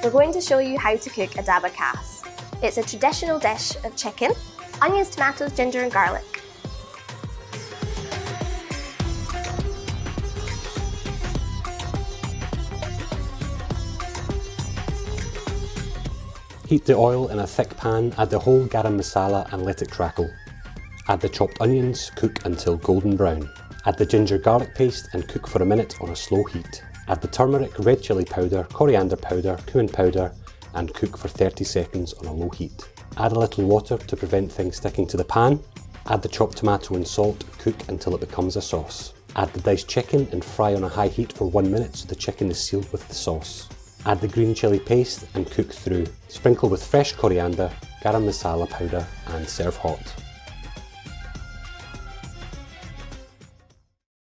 we're going to show you how to cook a Dhabba Khas. It's a traditional dish of chicken, onions, tomatoes, ginger and garlic. Heat the oil in a thick pan, add the whole garam masala and let it crackle. Add the chopped onions, cook until golden brown. Add the ginger garlic paste and cook for a minute on a slow heat. Add the turmeric, red chilli powder, coriander powder, cumin powder and cook for 30 seconds on a low heat. Add a little water to prevent things sticking to the pan. Add the chopped tomato and salt, cook until it becomes a sauce. Add the diced chicken and fry on a high heat for 1 minute so the chicken is sealed with the sauce. Add the green chilli paste and cook through. Sprinkle with fresh coriander, garam masala powder and serve hot.